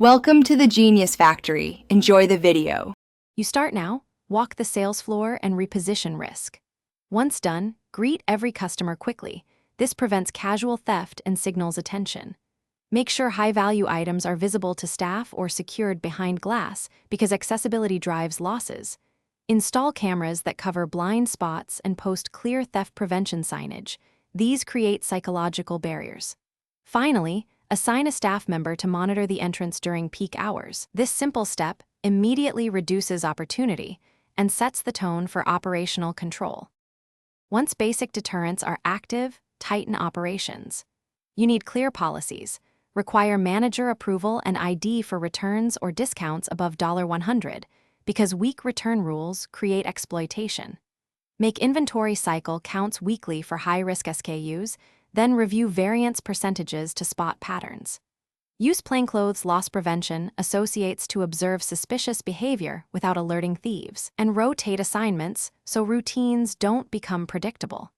Welcome to the Genius Factory. Enjoy the video. You start now, walk the sales floor, and reposition risk. Once done, greet every customer quickly. This prevents casual theft and signals attention. Make sure high-value items are visible to staff or secured behind glass because accessibility drives losses. Install cameras that cover blind spots and post clear theft prevention signage. These create psychological barriers. Finally, assign a staff member to monitor the entrance during peak hours. This simple step immediately reduces opportunity and sets the tone for operational control. Once basic deterrents are active, tighten operations. You need clear policies. Require manager approval and ID for returns or discounts above $100 because weak return rules create exploitation. Make inventory cycle counts weekly for high-risk SKUs, then review variance percentages to spot patterns. Use plainclothes loss prevention associates to observe suspicious behavior without alerting thieves, and rotate assignments so routines don't become predictable.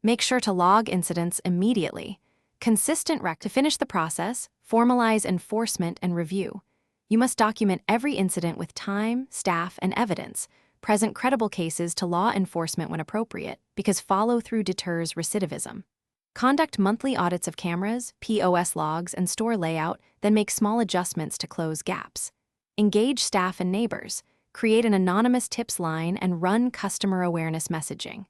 Make sure to log incidents immediately. Consistent to finish the process, formalize enforcement and review. You must document every incident with time, staff, and evidence. Present credible cases to law enforcement when appropriate, because follow-through deters recidivism. Conduct monthly audits of cameras, POS logs, and store layout, then make small adjustments to close gaps. Engage staff and neighbors. Create an anonymous tips line and run customer awareness messaging.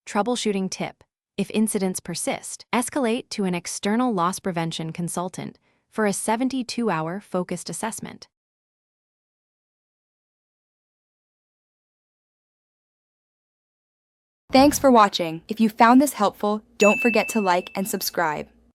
Troubleshooting tip. If incidents persist, escalate to an external loss prevention consultant for a 72-hour focused assessment. Thanks for watching. If you found this helpful, don't forget to like and subscribe.